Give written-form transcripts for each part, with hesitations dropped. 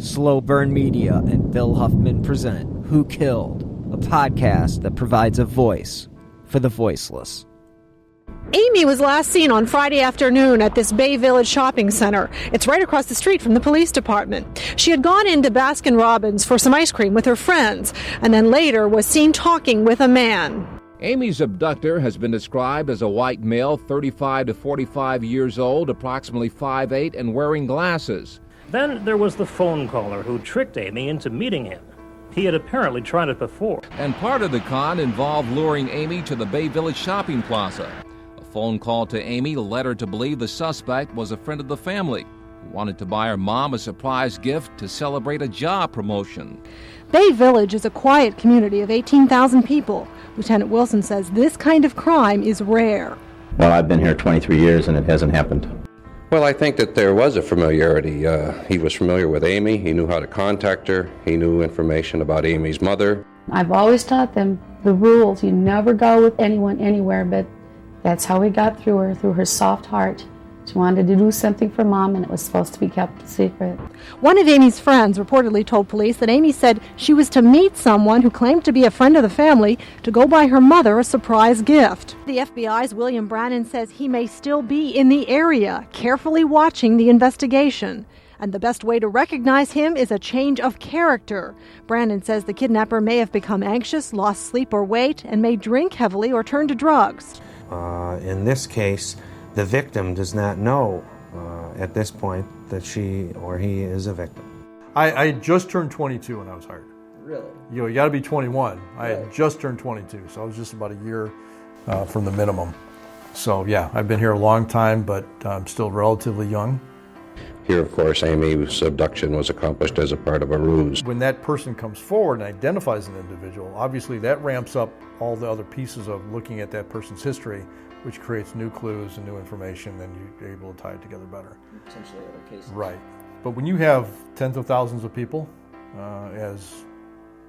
Slow Burn Media and Bill Huffman present Who Killed, a podcast that provides a voice for the voiceless. Amy was last seen on Friday afternoon at this Bay Village shopping center. It's right across the street from the police department. She had gone into Baskin-Robbins for some ice cream with her friends, and then later was seen talking with a man. Amy's abductor has been described as a white male, 35 to 45 years old, approximately 5'8", and wearing glasses. Then there was the phone caller who tricked Amy into meeting him. He had apparently tried it before. And part of the con involved luring Amy to the Bay Village shopping plaza. A phone call to Amy led her to believe the suspect was a friend of the family who wanted to buy her mom a surprise gift to celebrate a job promotion. Bay Village is a quiet community of 18,000 people. Lieutenant Wilson says this kind of crime is rare. Well, I've been here 23 years and it hasn't happened. Well, I think that there was a familiarity. He was familiar with Amy. He knew how to contact her. He knew information about Amy's mother. I've always taught them the rules. You never go with anyone anywhere, but that's how we got through her soft heart. She wanted to do something for Mom, and it was supposed to be kept a secret. One of Amy's friends reportedly told police that Amy said she was to meet someone who claimed to be a friend of the family to go buy her mother a surprise gift. The FBI's William Brannon says he may still be in the area, carefully watching the investigation. And the best way to recognize him is a change of character. Brannon says the kidnapper may have become anxious, lost sleep or weight, and may drink heavily or turn to drugs. In this case, the victim does not know at this point that she or he is a victim. I just turned 22 when I was hired. Really? You got to be 21. I had just turned 22, so I was just about a year from the minimum. So yeah, I've been here a long time, but I'm still relatively young. Here, of course, Amy's abduction was accomplished as a part of a ruse. When that person comes forward and identifies an individual, obviously that ramps up all the other pieces of looking at that person's history, which creates new clues and new information, and you're able to tie it together better. Potentially other cases. Right. But when you have tens of thousands of people as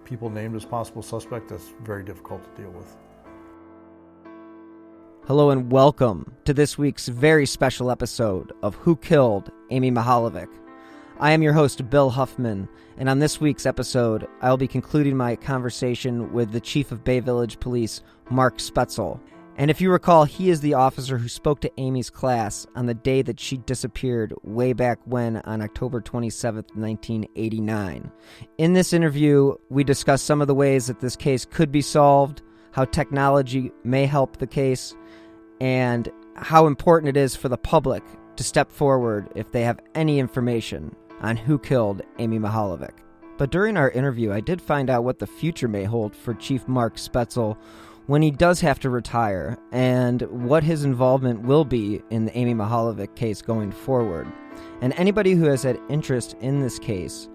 people named as possible suspect, that's very difficult to deal with. Hello and welcome to this week's very special episode of Who Killed Amy Mihaljevic. I am your host, Bill Huffman, and on this week's episode, I will be concluding my conversation with the Chief of Bay Village Police, Mark Spaetzel. And if you recall, he is the officer who spoke to Amy's class on the day that she disappeared way back when on October 27th, 1989. In this interview, we discuss some of the ways that this case could be solved, how technology may help the case, and how important it is for the public to step forward if they have any information on who killed Amy Mihaljevic. But during our interview, I did find out what the future may hold for Chief Mark Spaetzel when he does have to retire, and what his involvement will be in the Amy Mihaljevic case going forward. And anybody who has had interest in this case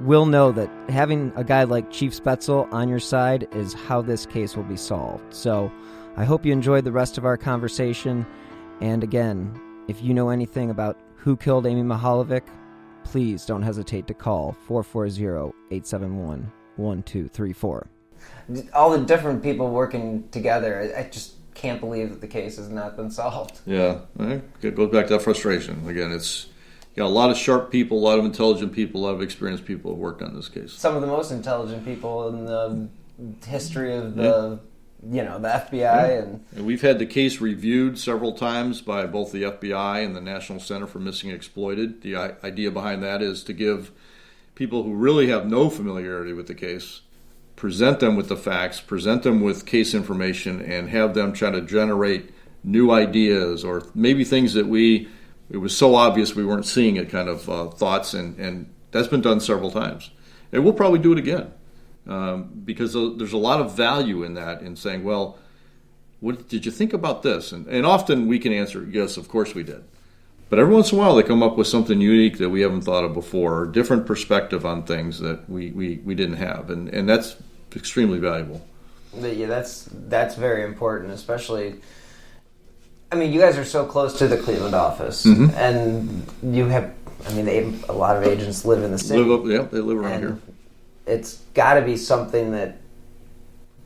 will know that having a guy like Chief Spaetzel on your side is how this case will be solved. So I hope you enjoyed the rest of our conversation. And again, if you know anything about who killed Amy Mihaljevic, please don't hesitate to call 440-871-1234. All the different people working together, I just can't believe that the case has not been solved. Yeah, it goes back to that frustration. Again, it's a lot of sharp people, a lot of intelligent people, a lot of experienced people have worked on this case. Some of the most intelligent people in the history of the FBI. And we've had the case reviewed several times by both the FBI and the National Center for Missing and Exploited. The idea behind that is to give people who really have no familiarity with the case, present them with the facts, present them with case information, and have them try to generate new ideas or maybe things that it was so obvious we weren't seeing it kind of thoughts, and that's been done several times. And we'll probably do it again because there's a lot of value in that, in saying, well, what did you think about this? And often we can answer, yes, of course we did. But every once in a while they come up with something unique that we haven't thought of before, or a different perspective on things that we didn't have, and that's extremely valuable. Yeah, that's very important, especially. I mean, you guys are so close to the Cleveland office, and you have. I mean, a lot of agents live in the city. They live around here. It's got to be something that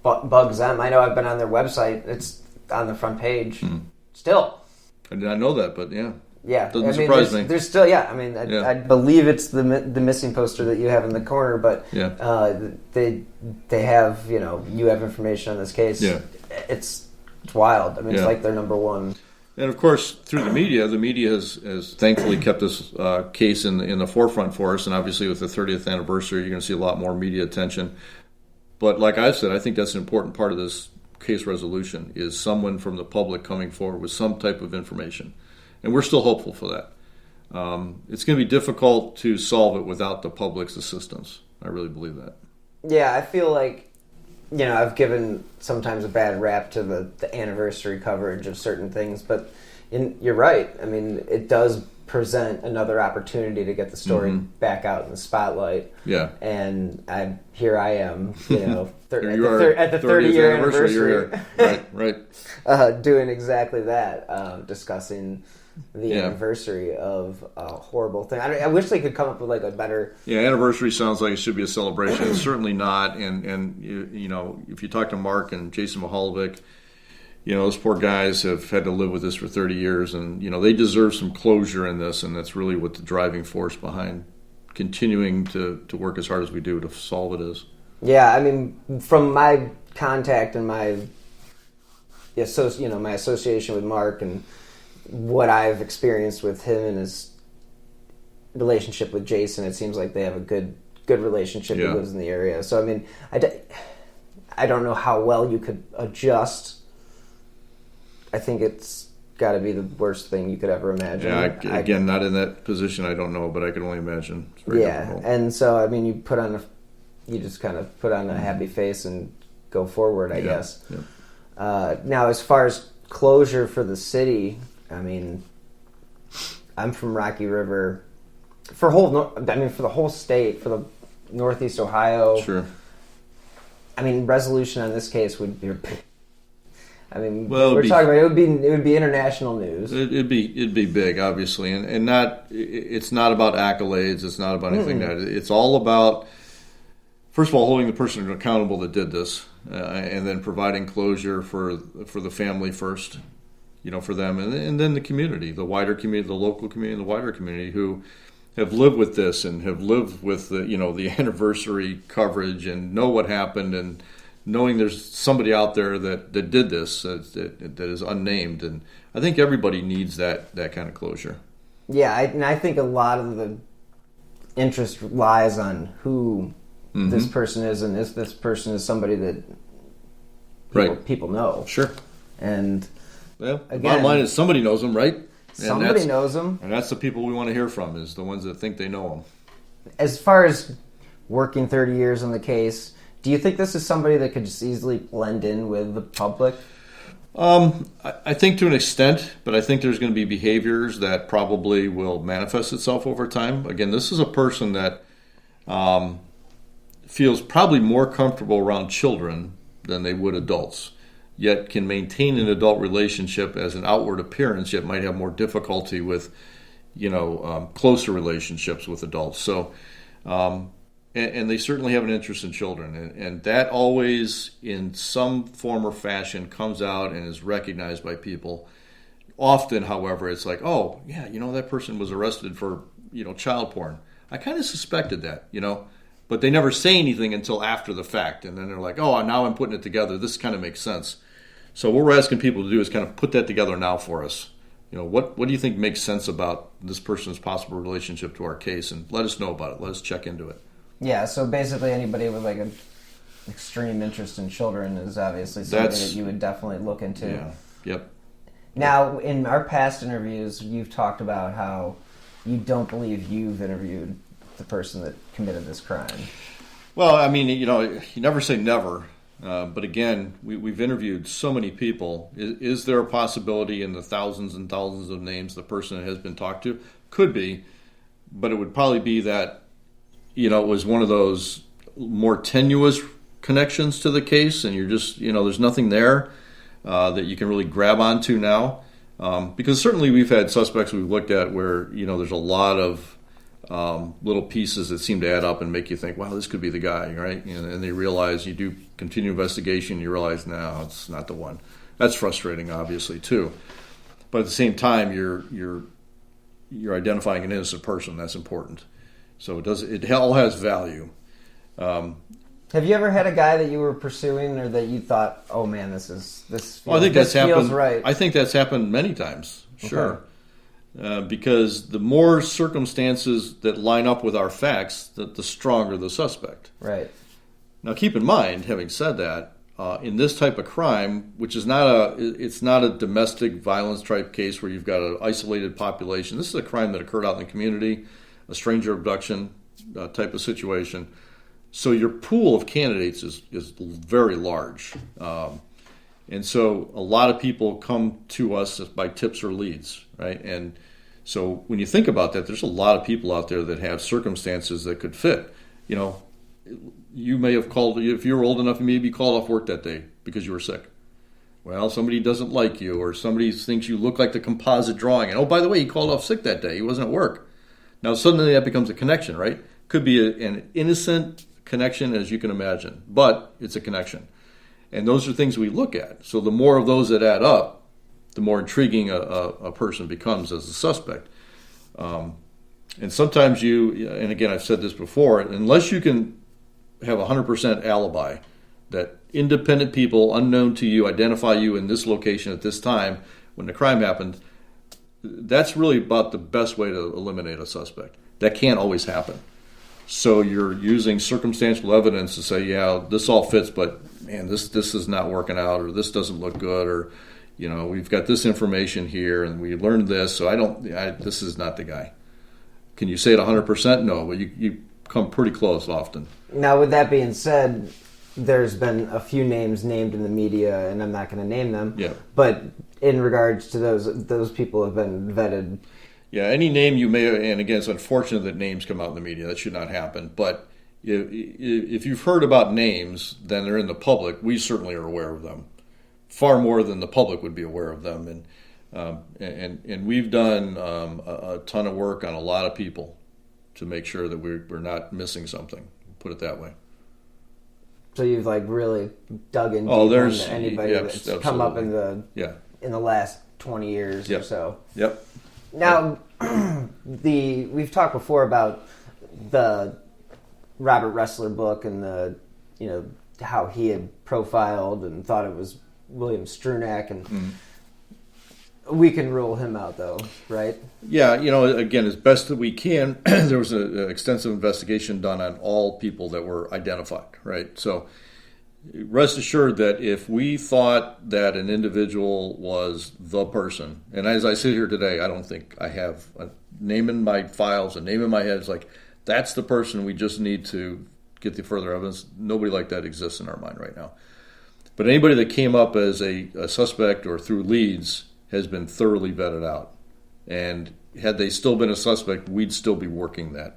bugs them. I know I've been on their website; it's on the front page still. I did not know that, but yeah. Yeah, Doesn't surprise me. There's still, I believe it's the missing poster that you have in the corner, but they have, you have information on this case. Yeah. It's wild. I mean, it's like their number one. And of course, through the media has thankfully kept this case in the forefront for us. And obviously, with the 30th anniversary, you're going to see a lot more media attention. But like I said, I think that's an important part of this case resolution is someone from the public coming forward with some type of information. And we're still hopeful for that. It's going to be difficult to solve it without the public's assistance. I really believe that. Yeah, I feel like, I've given sometimes a bad rap to the anniversary coverage of certain things, but you're right. I mean, it does present another opportunity to get the story back out in the spotlight. Yeah. And here I am, at the 30-year anniversary. You're here. Right. Doing exactly that, discussing the anniversary of a horrible thing. I wish they could come up with like a better... Yeah, anniversary sounds like it should be a celebration. It's certainly not. And if you talk to Mark and Jason Mihaljevic, those poor guys have had to live with this for 30 years, and they deserve some closure in this, and that's really what the driving force behind continuing to work as hard as we do to solve it is. Yeah, I mean, from my contact and my association with Mark and what I've experienced with him and his relationship with Jason, it seems like they have a good relationship. He lives in the area. So, I mean, I don't know how well you could adjust. I think it's got to be the worst thing you could ever imagine. Yeah, again, not in that position, I don't know, but I can only imagine. It's very difficult. And so, I mean, you just kind of put on a happy face and go forward, I guess. Yeah. Now, as far as closure for the city, I mean, I'm from Rocky River. For the whole state, for the Northeast Ohio. Sure. I mean, resolution on this case would be... I mean, talking about it would be international news. It'd be big, obviously, and not. It's not about accolades. It's not about anything that. It's all about, first of all, holding the person accountable that did this, and then providing closure for the family first, for them, and then the community, the wider community, the local community, the wider community who have lived with this and have lived with the anniversary coverage and know what happened and knowing there's somebody out there that did this that is unnamed. And I think everybody needs that kind of closure. Yeah, I think a lot of the interest lies on who this person is, and if this person is somebody that people know. Sure. And the bottom line is somebody knows them, right? Somebody knows them. And that's the people we want to hear from, is the ones that think they know them. As far as working 30 years on the case, do you think this is somebody that could just easily blend in with the public? I think to an extent, but I think there's going to be behaviors that probably will manifest itself over time. Again, this is a person that feels probably more comfortable around children than they would adults, yet can maintain an adult relationship as an outward appearance, yet might have more difficulty with, closer relationships with adults. So, and they certainly have an interest in children, and that always, in some form or fashion, comes out and is recognized by people. Often, however, it's like, oh, yeah, that person was arrested for, child porn. I kind of suspected that, but they never say anything until after the fact, and then they're like, oh, now I'm putting it together. This kind of makes sense. So what we're asking people to do is kind of put that together now for us. What do you think makes sense about this person's possible relationship to our case, and let us know about it. Let us check into it. Yeah, so basically anybody with like an extreme interest in children is obviously something that you would definitely look into. Yeah. Yep. Now, in our past interviews, you've talked about how you don't believe you've interviewed the person that committed this crime. Well, I mean, you never say never. But again, we've interviewed so many people. Is there a possibility in the thousands and thousands of names the person has been talked to? Could be, but it would probably be that it was one of those more tenuous connections to the case, and you're just, there's nothing there that you can really grab onto now. Because certainly we've had suspects we've looked at where, there's a lot of little pieces that seem to add up and make you think, wow, this could be the guy, right? And they realize, you do continue investigation, you realize, no, it's not the one. That's frustrating, obviously, too. But at the same time, you're you're identifying an innocent person. That's important. So it all has value. Have you ever had a guy that you were pursuing, or that you thought, "Oh man, this feels, I think that's happened. Right"? I think that's happened many times. Sure, because the more circumstances that line up with our facts, the stronger the suspect. Right. Now, keep in mind, having said that, in this type of crime, which is not a domestic violence type case where you've got an isolated population. This is a crime that occurred out in the community, a stranger abduction type of situation. So your pool of candidates is very large. And so a lot of people come to us by tips or leads, right? And so when you think about that, there's a lot of people out there that have circumstances that could fit. You know, you may have called, if you were old enough, you may be called off work that day because you were sick. Well, somebody doesn't like you, or somebody thinks you look like the composite drawing. And, oh, by the way, he called off sick that day. He wasn't at work. Now, suddenly that becomes a connection, right? Could be an innocent connection, as you can imagine, but it's a connection. And those are things we look at. So the more of those that add up, the more intriguing a person becomes as a suspect. And sometimes and again, I've said this before, unless you can have 100% alibi, that independent people, unknown to you, identify you in this location at this time when the crime happened, that's really about the best way to eliminate a suspect. That can't always happen. So you're using circumstantial evidence to say, yeah, this all fits, but man, this is not working out, or this doesn't look good, or we've got this information here and we learned this, so this is not the guy. Can you say it 100%? No, but you come pretty close often. Now, with that being said, there's been a few names named in the media, and I'm not going to name them. Yeah. But in regards to those people have been vetted. Yeah, any name you may, and again, it's unfortunate that names come out in the media. That should not happen. But if you've heard about names, then they're in the public. We certainly are aware of them, far more than the public would be aware of them. And we've done a ton of work on a lot of people to make sure that we're not missing something. Put it that way. So you've really dug in into anybody that's come up in the last 20 years or so. Yep. Now, we've talked before about the Robert Ressler book and how he had profiled and thought it was William Strunak, and we can rule him out, though, right? Yeah, again, as best that we can, there was an extensive investigation done on all people that were identified, right? So rest assured that if we thought that an individual was the person, and as I sit here today, I don't think I have a name in my files, a name in my head. It's like, that's the person, we just need to get the further evidence. Nobody like that exists in our mind right now. But anybody that came up as a suspect or through leads has been thoroughly vetted out. And had they still been a suspect, we'd still be working that.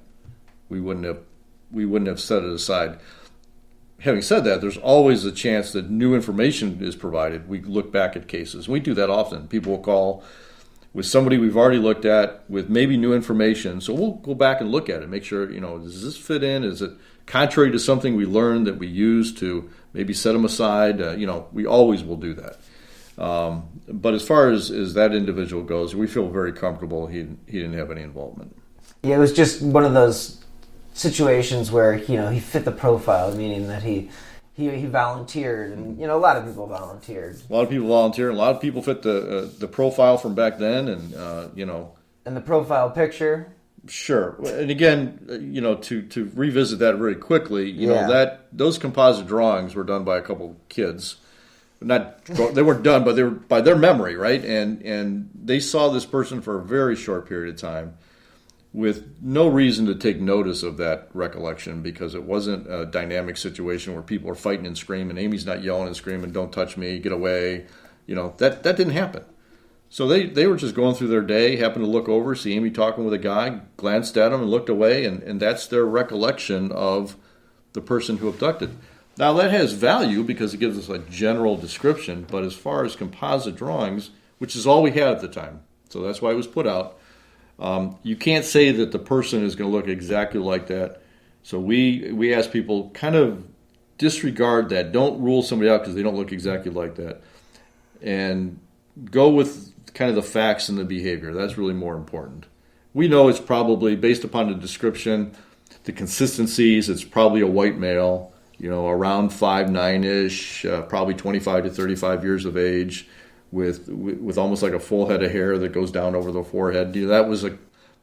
We wouldn't have set it aside. Having said that, there's always a chance that new information is provided. We look back at cases. We do that often. People will call with somebody we've already looked at with maybe new information. So we'll go back and look at it, make sure, does this fit in? Is it contrary to something we learned that we use to maybe set them aside? We always will do that. But as far as that individual goes, we feel very comfortable he didn't have any involvement. Yeah, it was just one of those situations where he fit the profile, meaning that he volunteered, and a lot of people volunteered. A lot of people volunteered. A lot of people fit the profile from back then, and And the profile picture. Sure, and again, to revisit that very quickly, that those composite drawings were done by a couple kids. They weren't done, but they were by their memory, right? And they saw this person for a very short period of time, with no reason to take notice of that recollection, because it wasn't a dynamic situation where people are fighting and screaming. Amy's not yelling and screaming, "Don't touch me, get away." That didn't happen. So they were just going through their day, happened to look over, see Amy talking with a guy, glanced at him and looked away, and that's their recollection of the person who abducted. Now that has value because it gives us a general description, but as far as composite drawings, which is all we had at the time, so that's why it was put out, you can't say that the person is going to look exactly like that. So we ask people, kind of disregard that. Don't rule somebody out because they don't look exactly like that. And go with kind of the facts and the behavior. That's really more important. We know it's probably, based upon the description, the consistencies, it's probably a white male, around 5'9"-ish, probably 25 to 35 years of age, with almost like a full head of hair that goes down over the forehead.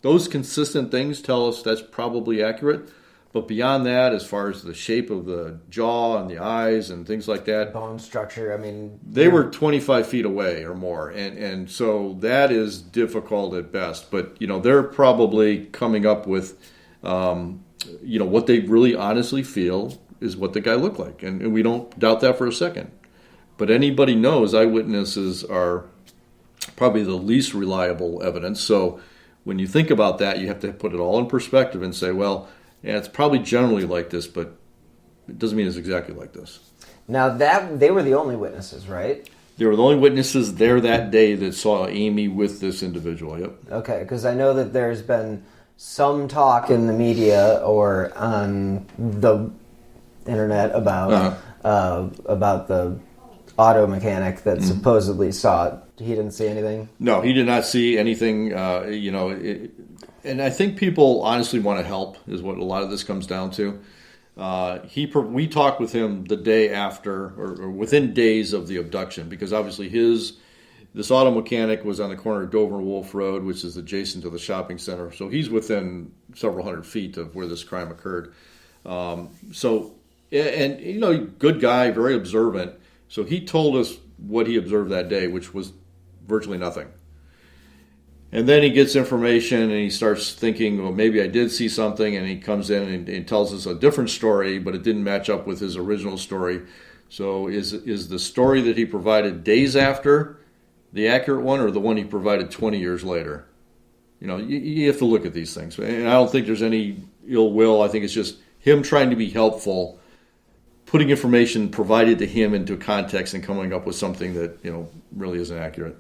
Those consistent things tell us that's probably accurate. But beyond that, as far as the shape of the jaw and the eyes and things like that, bone structure, they were 25 feet away or more, and so that is difficult at best. But they're probably coming up with what they really honestly feel is what the guy looked like, and we don't doubt that for a second. But anybody knows eyewitnesses are probably the least reliable evidence. So when you think about that, you have to put it all in perspective and say, well, yeah, it's probably generally like this, but it doesn't mean it's exactly like this. Now, they were the only witnesses, right? They were the only witnesses there that day that saw Amy with this individual, yep. Okay, because I know that there's been some talk in the media or on the internet about the auto mechanic that supposedly saw it. He didn't see anything? No, he did not see anything, and I think people honestly want to help, is what a lot of this comes down to. We talked with him the day after, or within days of the abduction, because obviously this auto mechanic was on the corner of Dover and Wolf Road, which is adjacent to the shopping center. So he's within several hundred feet of where this crime occurred. Good guy, very observant. So he told us what he observed that day, which was virtually nothing. And then he gets information and he starts thinking, well, maybe I did see something, and he comes in and tells us a different story, but it didn't match up with his original story. So is the story that he provided days after the accurate one, or the one he provided 20 years later? You have to look at these things. And I don't think there's any ill will. I think it's just him trying to be helpful, putting information provided to him into context and coming up with something that, really isn't accurate.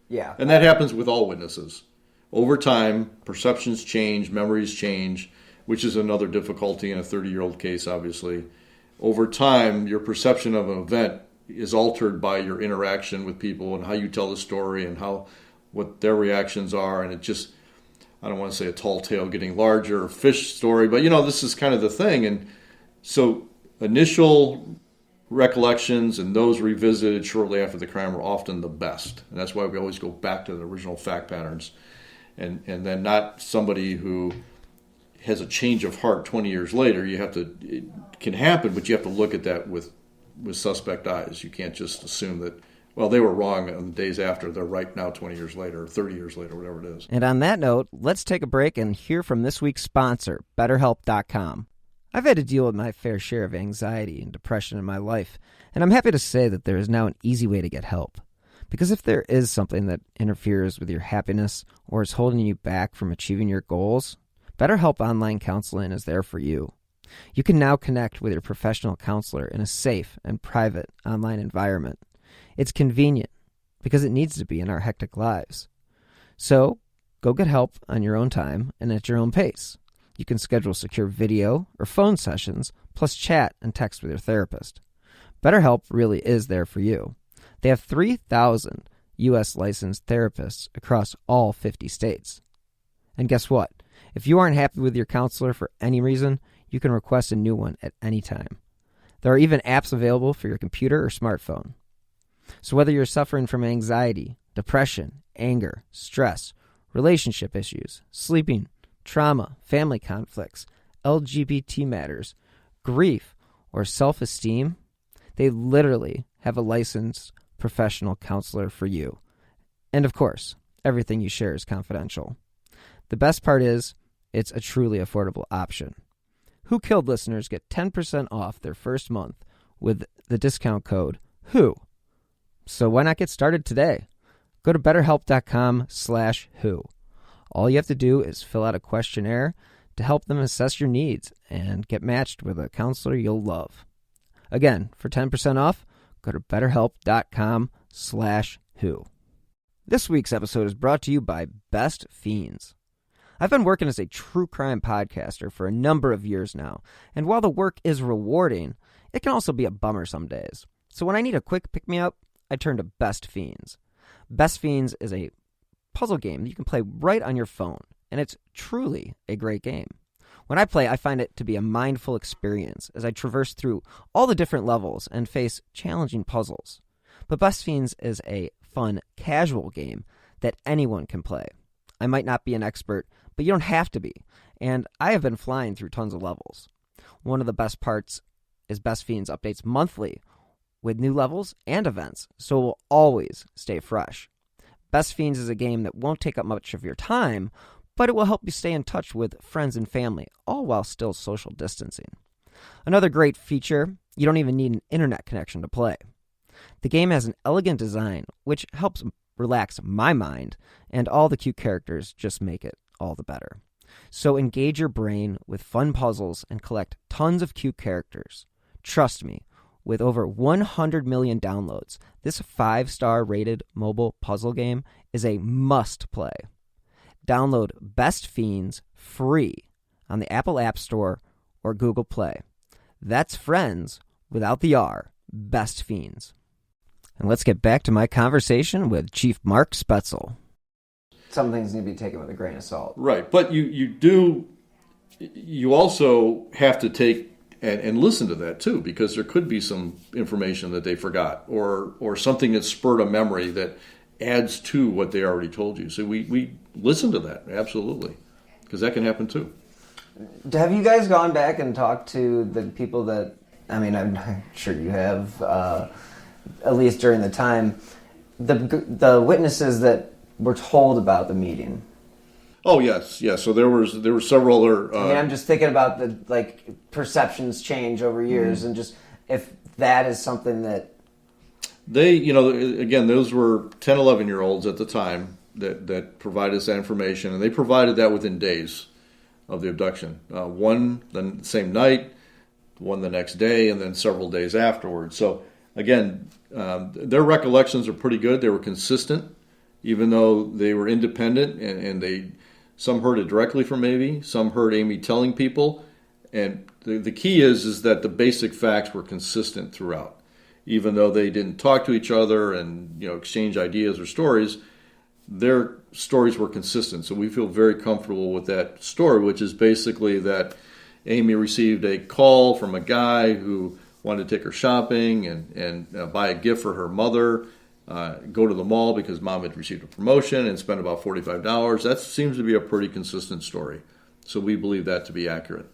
Yeah. And that happens with all witnesses. Over time, perceptions change, memories change, which is another difficulty in a 30-year-old case, obviously. Over time, your perception of an event is altered by your interaction with people and how you tell the story and what their reactions are. And it just, I don't want to say a tall tale getting larger or fish story, but, this is kind of the thing. And so initial recollections and those revisited shortly after the crime are often the best. And that's why we always go back to the original fact patterns. And then not somebody who has a change of heart 20 years later. It can happen, but you have to look at that with suspect eyes. You can't just assume that, well, they were wrong on the days after. They're right now 20 years later, or 30 years later, whatever it is. And on that note, let's take a break and hear from this week's sponsor, BetterHelp.com. I've had to deal with my fair share of anxiety and depression in my life, and I'm happy to say that there is now an easy way to get help. Because if there is something that interferes with your happiness or is holding you back from achieving your goals, BetterHelp Online Counseling is there for you. You can now connect with your professional counselor in a safe and private online environment. It's convenient because it needs to be in our hectic lives. So, go get help on your own time and at your own pace. You can schedule secure video or phone sessions, plus chat and text with your therapist. BetterHelp really is there for you. They have 3,000 U.S. licensed therapists across all 50 states. And guess what? If you aren't happy with your counselor for any reason, you can request a new one at any time. There are even apps available for your computer or smartphone. So whether you're suffering from anxiety, depression, anger, stress, relationship issues, sleeping, trauma, family conflicts, LGBT matters, grief, or self-esteem, they literally have a licensed professional counselor for you. And of course, everything you share is confidential. The best part is, it's a truly affordable option. Who Killed listeners get 10% off their first month with the discount code WHO. So why not get started today? Go to betterhelp.com/who. All you have to do is fill out a questionnaire to help them assess your needs and get matched with a counselor you'll love. Again, for 10% off, go to betterhelp.com/who. This week's episode is brought to you by Best Fiends. I've been working as a true crime podcaster for a number of years now, and while the work is rewarding, it can also be a bummer some days. So when I need a quick pick-me-up, I turn to Best Fiends. Best Fiends is a puzzle game that you can play right on your phone. and it's truly a great game. When I play, I find it to be a mindful experience as I traverse through all the different levels and face challenging puzzles. But Best Fiends is a fun, casual game that anyone can play. I might not be an expert, but you don't have to be, and I have been flying through tons of levels. One of the best parts is Best Fiends updates monthly with new levels and events, so it will always stay fresh. Best Fiends is a game that won't take up much of your time, but it will help you stay in touch with friends and family, all while still social distancing. Another great feature, you don't even need an internet connection to play. The game has an elegant design, which helps relax my mind, and all the cute characters just make it all the better. So engage your brain with fun puzzles and collect tons of cute characters. Trust me, with over 100 million downloads, this 5-star rated mobile puzzle game is a must-play. Download Best Fiends free on the Apple App Store or Google Play. That's friends without the R, Best Fiends. And let's get back to my conversation with Chief Mark Spaetzel. Some things need to be taken with a grain of salt. Right, but you also have to take and listen to that too, because there could be some information that they forgot or something that spurred a memory that adds to what they already told you. So we listen to that, absolutely, because that can happen too. Have you guys gone back and talked to the people that, I mean, I'm sure you have, at least during the time, the witnesses that were told about the meeting? Oh, yes. So there were several other... I mean, I'm just thinking about the, perceptions change over years, and just if that is something that... They, again, those were 10, 11-year-olds at the time that provided us that information, and they provided that within days of the abduction. One the same night, one the next day, and then several days afterwards. So, again, their recollections are pretty good. They were consistent, even though they were independent, and some heard it directly from Amy, some heard Amy telling people, and the key is that the basic facts were consistent throughout. Even though they didn't talk to each other and exchange ideas or stories, their stories were consistent. So we feel very comfortable with that story, which is basically that Amy received a call from a guy who wanted to take her shopping and buy a gift for her mother, go to the mall because mom had received a promotion and spent about $45. That seems to be a pretty consistent story. So we believe that to be accurate.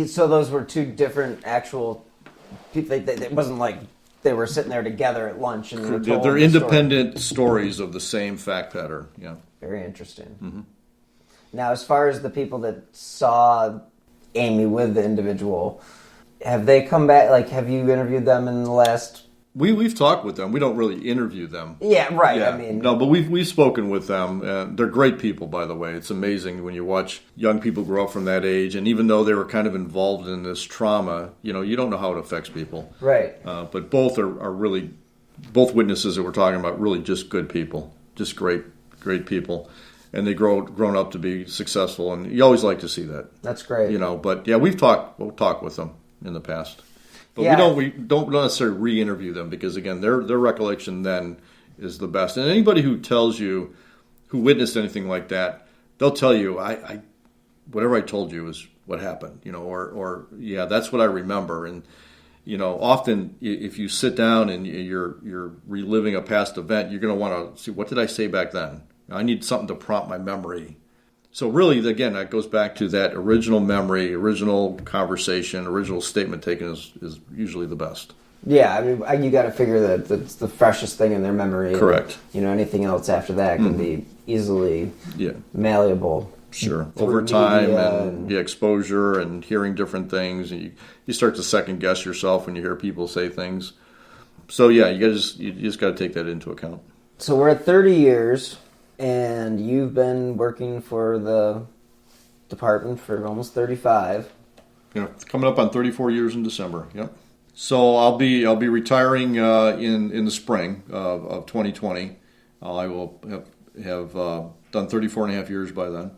So those were two different actual people. It wasn't like they were sitting there together at lunch and were told they're independent stories of the same fact pattern. Yeah. Very interesting. Mm-hmm. Now, as far as the people that saw Amy with the individual, have they come back? Have you interviewed them in the last? We've talked with them. We don't really interview them. Yeah, right. Yeah. I mean, no, but we've spoken with them. They're great people, by the way. It's amazing when you watch young people grow up from that age, and even though they were kind of involved in this trauma, you don't know how it affects people. Right. But both are really, both witnesses that we're talking about, really just good people, just great people, and they grown up to be successful, and you always like to see that. That's great. But yeah, we'll talk with them in the past. But we don't necessarily re-interview them because, again, their recollection then is the best. And anybody who tells you, who witnessed anything like that, they'll tell you, I whatever I told you is what happened, or that's what I remember. And, often if you sit down and you're reliving a past event, you're going to want to see, what did I say back then? I need something to prompt my memory. So really, again, that goes back to that original memory, original conversation, original statement taken is usually the best. Yeah, I mean, you got to figure that that's the freshest thing in their memory. Correct. And, anything else after that can be easily malleable. Sure. Over time and the exposure and hearing different things, and you start to second guess yourself when you hear people say things. So yeah, you just got to take that into account. So we're at 30 years. And you've been working for the department for almost 35. Coming up on 34 years in December. Yep. So I'll be retiring in the spring of 2020. I will have done 34 and a half years by then,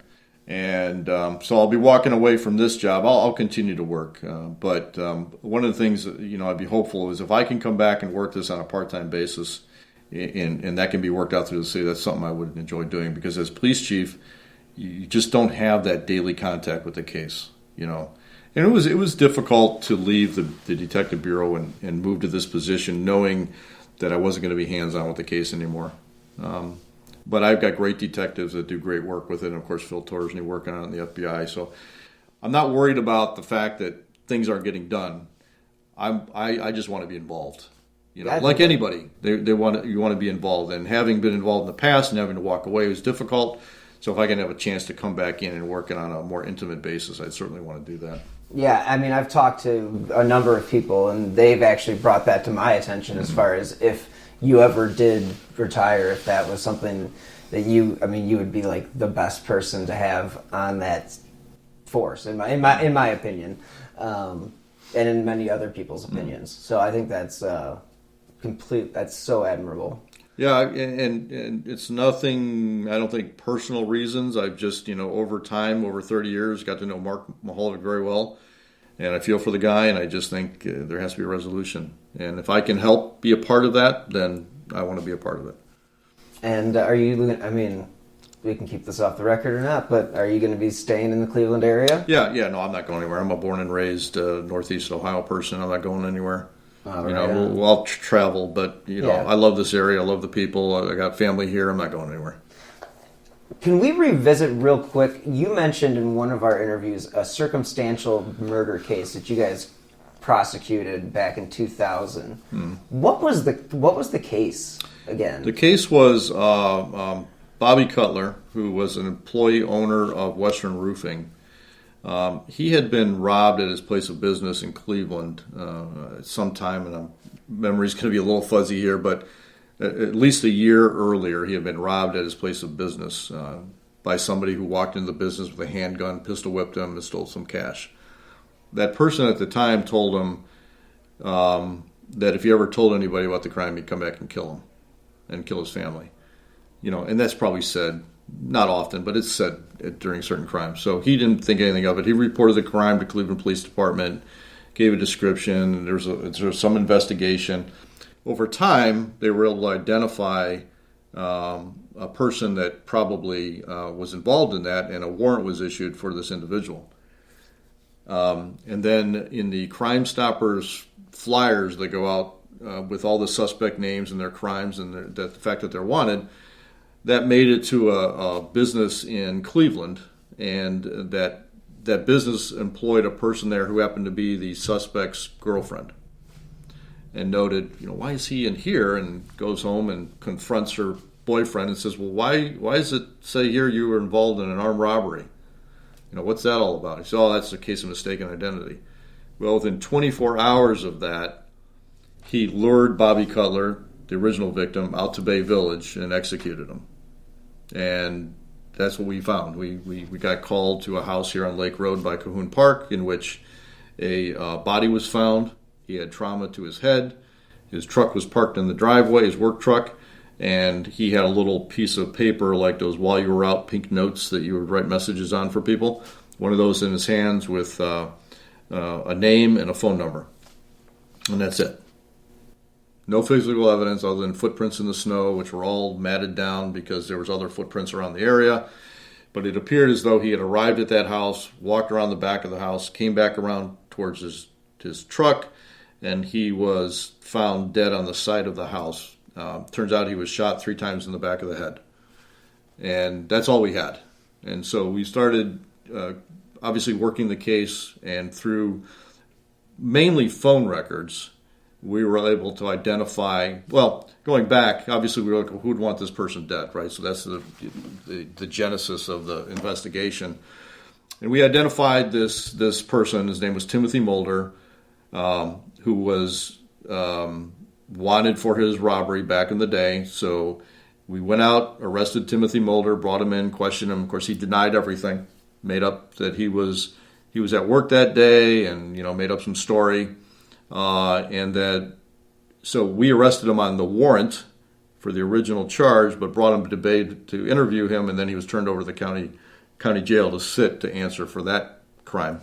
and so I'll be walking away from this job. I'll continue to work, but one of the things that, I'd be hopeful is if I can come back and work this on a part-time basis. And that can be worked out through the city. That's something I would enjoy doing because as police chief, you just don't have that daily contact with the case, And it was difficult to leave the Detective Bureau and move to this position knowing that I wasn't going to be hands-on with the case anymore. But I've got great detectives that do great work with it, and of course Phil Torsney working on it in the FBI. So I'm not worried about the fact that things aren't getting done. I just want to be involved. Like anybody, you want to be involved. And having been involved in the past and having to walk away was difficult. So if I can have a chance to come back in and work it on a more intimate basis, I certainly want to do that. Yeah, I mean, I've talked to a number of people, and they've actually brought that to my attention as far as if you ever did retire, if that was something that you would be like the best person to have on that force, in my opinion, and in many other people's opinions. So I think that's that's so admirable. Yeah, and it's nothing, I don't think, personal reasons. I've just, over time, over 30 years, got to know Mark Mihaljevic very well. And I feel for the guy, and I just think there has to be a resolution. And if I can help be a part of that, then I want to be a part of it. And we can keep this off the record or not, but are you going to be staying in the Cleveland area? Yeah, no, I'm not going anywhere. I'm a born and raised Northeast Ohio person. I'm not going anywhere. I'll travel, but I love this area. I love the people. I got family here. I'm not going anywhere. Can we revisit real quick? You mentioned in one of our interviews a circumstantial murder case that you guys prosecuted back in 2000. What was the case again? The case was Bobby Cutler, who was an employee owner of Western Roofing. He had been robbed at his place of business in Cleveland sometime, and memory's going to be a little fuzzy here, but at least a year earlier, he had been robbed at his place of business by somebody who walked into the business with a handgun, pistol whipped him, and stole some cash. That person at the time told him that if he ever told anybody about the crime, he'd come back and kill him and kill his family. And that's probably said, not often, but it's said during certain crimes. So he didn't think anything of it. He reported the crime to Cleveland Police Department, gave a description. There was some investigation. Over time, they were able to identify a person that probably was involved in that, and a warrant was issued for this individual. And then in the Crime Stoppers flyers that go out with all the suspect names and their crimes and the fact that they're wanted, that made it to a business in Cleveland, and that business employed a person there who happened to be the suspect's girlfriend, and noted, why is he in here? And goes home and confronts her boyfriend and says, well, why does it say here you were involved in an armed robbery? What's that all about? He said, oh, that's a case of mistaken identity. Well, within 24 hours of that, he lured Bobby Cutler, the original victim, out to Bay Village and executed him. And that's what we found. We got called to a house here on Lake Road by Cahoon Park in which a body was found. He had trauma to his head. His truck was parked in the driveway, his work truck, and he had a little piece of paper like those while you were out pink notes that you would write messages on for people. One of those in his hands with a name and a phone number. And that's it. No physical evidence other than footprints in the snow, which were all matted down because there was other footprints around the area. But it appeared as though he had arrived at that house, walked around the back of the house, came back around towards his truck, and he was found dead on the side of the house. Turns out he was shot 3 times in the back of the head. And that's all we had. And so we started obviously working the case, and through mainly phone records, we were able to identify, well, going back, obviously we were like, who would want this person dead, right? So that's the genesis of the investigation. And we identified this person. His name was Timothy Mulder, who was wanted for his robbery back in the day. So we went out, arrested Timothy Mulder, brought him in, questioned him. Of course, he denied everything, made up that he was at work that day, and made up some story. So we arrested him on the warrant for the original charge, but brought him to Bay to interview him, and then he was turned over to the county jail to answer for that crime.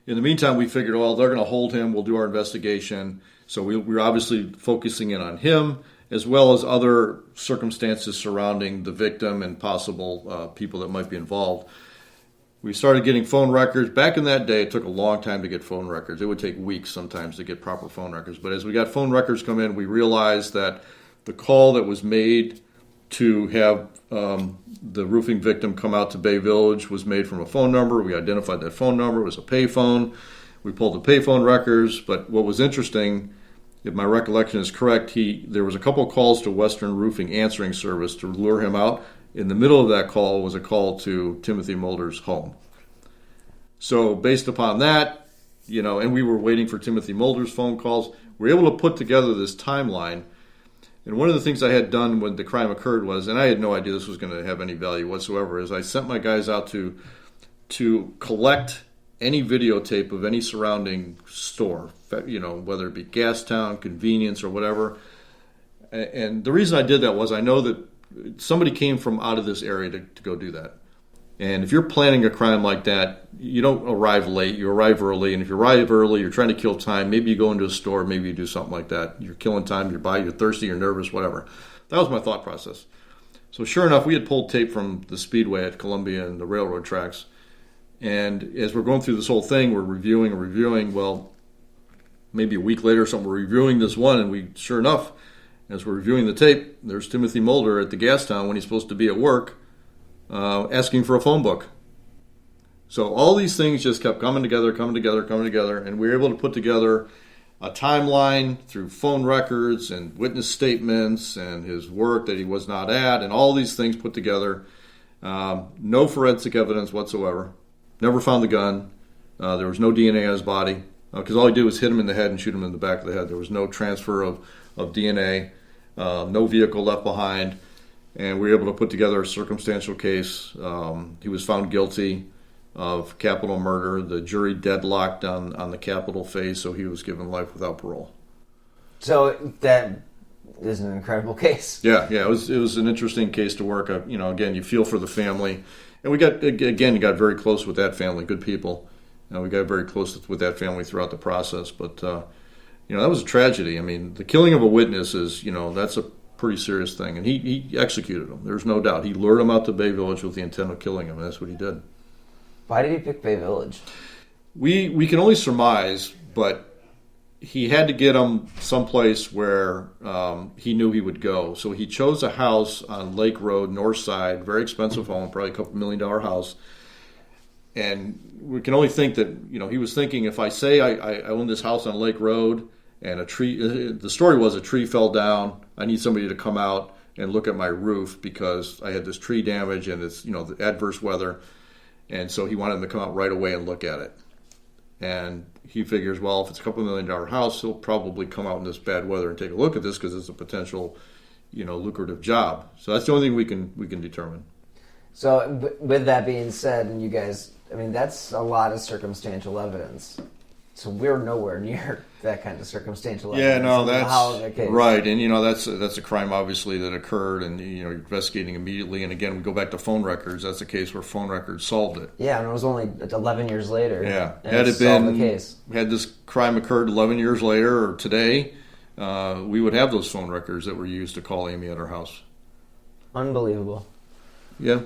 In the meantime, we figured, they're going to hold him. We'll do our investigation. So we were obviously focusing in on him, as well as other circumstances surrounding the victim and possible people that might be involved. We started getting phone records. Back in that day, it took a long time to get phone records. It would take weeks sometimes to get proper phone records. But as we got phone records come in, we realized that the call that was made to have the roofing victim come out to Bay Village was made from a phone number. We identified that phone number. It was a payphone. We pulled the payphone records. But what was interesting, if my recollection is correct, there was a couple of calls to Western Roofing answering service to lure him out. In the middle of that call was a call to Timothy Mulder's home. So based upon that, and we were waiting for Timothy Mulder's phone calls, we were able to put together this timeline. And one of the things I had done when the crime occurred was, and I had no idea this was going to have any value whatsoever, is I sent my guys out to collect any videotape of any surrounding store, whether it be gas town, convenience, or whatever. And the reason I did that was I know that somebody came from out of this area to go do that. And if you're planning a crime like that, you don't arrive late, you arrive early. And if you arrive early, you're trying to kill time. Maybe you go into a store, maybe you do something like that. You're killing time, you're thirsty, you're nervous, whatever. That was my thought process. So sure enough, we had pulled tape from the Speedway at Columbia and the railroad tracks. And as we're going through this whole thing, we're reviewing. Well, maybe a week later or something, we're reviewing this one, and sure enough, as we're reviewing the tape, there's Timothy Mulder at the gas town when he's supposed to be at work, asking for a phone book. So all these things just kept coming together, and we were able to put together a timeline through phone records and witness statements and his work that he was not at, and all these things put together. No forensic evidence whatsoever. Never found the gun. There was no DNA on his body, because all he did was hit him in the head and shoot him in the back of the head. There was no transfer of DNA. No vehicle left behind, and we were able to put together a circumstantial case. He was found guilty of capital murder. The jury deadlocked on the capital phase, so he was given life without parole. So that is an incredible case. Yeah, it was an interesting case to work. Again, you feel for the family, and we got very close with that family. Good people. We got very close with that family throughout the process, but. That was a tragedy. I mean, the killing of a witness is, that's a pretty serious thing. And he executed him. There's no doubt. He lured him out to Bay Village with the intent of killing him, and that's what he did. Why did he pick Bay Village? We can only surmise, but he had to get him someplace where he knew he would go. So he chose a house on Lake Road, north side, very expensive home, probably a $2 million house. And we can only think that, he was thinking, if I say I own this house on Lake Road, and the story was a tree fell down, I need somebody to come out and look at my roof because I had this tree damage and it's, the adverse weather. And so he wanted them to come out right away and look at it. And he figures, well, if it's a $2 million house, he'll probably come out in this bad weather and take a look at this because it's a potential, lucrative job. So that's the only thing we can determine. So with that being said, and you guys, that's a lot of circumstantial evidence. So we're nowhere near that kind of circumstantial evidence. Yeah, no, that's right. And, that's a crime, obviously, that occurred, and, you're investigating immediately. And, again, we go back to phone records. That's a case where phone records solved it. Yeah, and it was only 11 years later. Yeah. Had it been, the case. Had this crime occurred 11 years later or today, we would have those phone records that were used to call Amy at her house. Unbelievable. Yeah.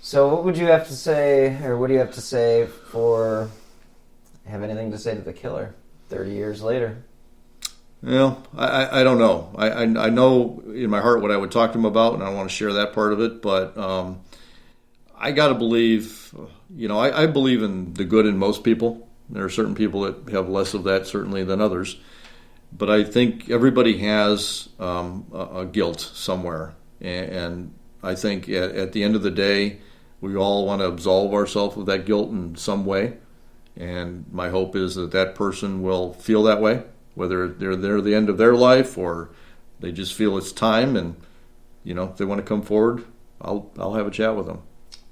So what would you have to say, or what do you have to say for... have anything to say to the killer 30 years later? I don't know. I know in my heart what I would talk to him about, and I want to share that part of it, but I got to believe, I believe in the good in most people. There are certain people that have less of that, certainly, than others. But I think everybody has a guilt somewhere. And I think at the end of the day, we all want to absolve ourselves of that guilt in some way. And my hope is that person will feel that way, whether they're there at the end of their life or they just feel it's time. And, if they want to come forward, I'll have a chat with them.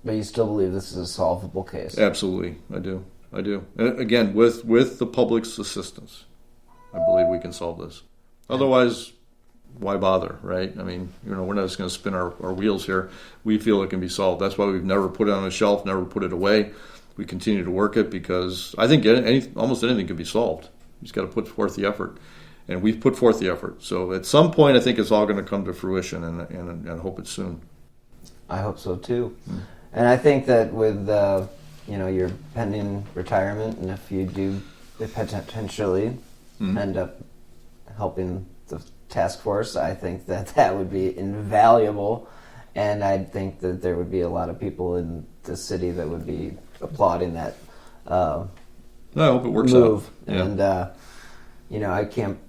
But you still believe this is a solvable case? Absolutely, I do. And again, with the public's assistance, I believe we can solve this. Otherwise, why bother, right? We're not just going to spin our wheels here. We feel it can be solved. That's why we've never put it on a shelf, never put it away. We continue to work it because I think almost anything can be solved. You just got to put forth the effort. And we've put forth the effort. So at some point, I think it's all going to come to fruition, and I hope it's soon. I hope so too. And I think that with your pending retirement, and if you do potentially end up helping the task force, I think that would be invaluable. And I think that there would be a lot of people in the city that would be applauding that I hope it works move. out. Yeah. And I can't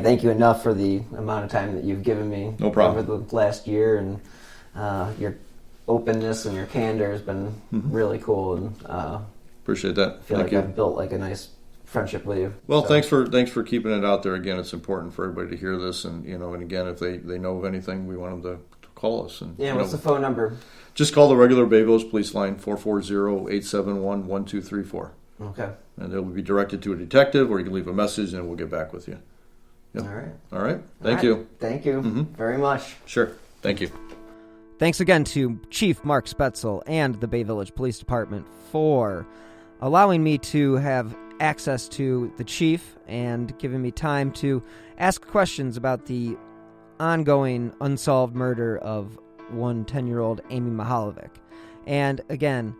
thank you enough for the amount of time that you've given me over the last year, and your openness and your candor has been really cool. And appreciate that. I feel I've built a nice friendship with you. Well, thanks for keeping it out there. Again, it's important for everybody to hear this, and and again, if they know of anything, we want them to call us. And what's the phone number? Just call the regular Bay Village Police line, 440-871-1234. Okay. And it will be directed to a detective, or you can leave a message, and we'll get back with you. Yep. All right. Thank you. Thank you very much. Sure. Thank you. Thanks again to Chief Mark Spaetzel and the Bay Village Police Department for allowing me to have access to the chief and giving me time to ask questions about the ongoing unsolved murder of one 10-year-old Amy Mihaljevic. And again,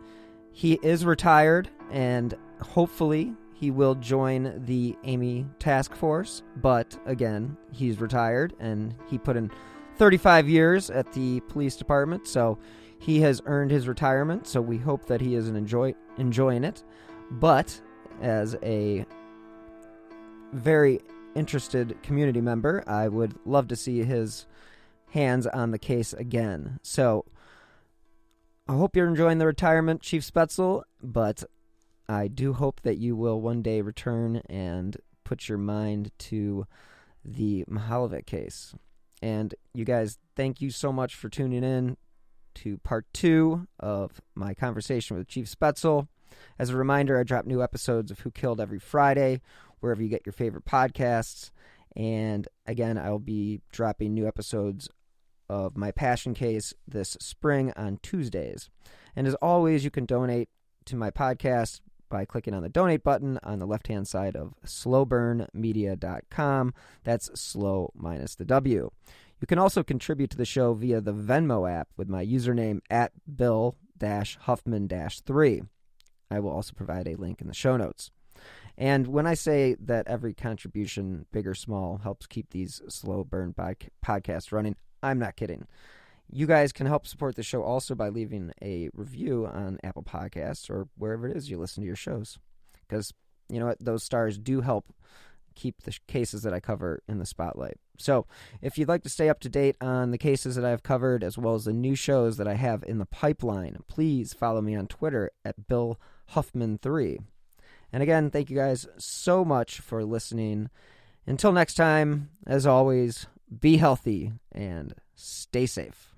he is retired, and hopefully he will join the Amy task force. But again, he's retired, and he put in 35 years at the police department, so he has earned his retirement. So we hope that he is enjoying it. But as a very interested community member, I would love to see his hands on the case again. So I hope you're enjoying the retirement, Chief Spaetzel, but I do hope that you will one day return and put your mind to the Mihaljevic case. And you guys, thank you so much for tuning in to part 2 of my conversation with Chief Spaetzel. As a reminder, I drop new episodes of Who Killed every Friday, wherever you get your favorite podcasts. And again, I'll be dropping new episodes of my Passion Case this spring on Tuesdays. And as always, you can donate to my podcast by clicking on the donate button on the left-hand side of slowburnmedia.com. That's slow minus the W. You can also contribute to the show via the Venmo app with my username at Bill-Huffman-3. I will also provide a link in the show notes. And when I say that every contribution, big or small, helps keep these slow burn podcasts running, I'm not kidding. You guys can help support the show also by leaving a review on Apple Podcasts or wherever it is you listen to your shows. Because, you know what, those stars do help keep the cases that I cover in the spotlight. So if you'd like to stay up to date on the cases that I've covered, as well as the new shows that I have in the pipeline, please follow me on Twitter at BillHuffman3. And again, thank you guys so much for listening. Until next time, as always, be healthy and stay safe.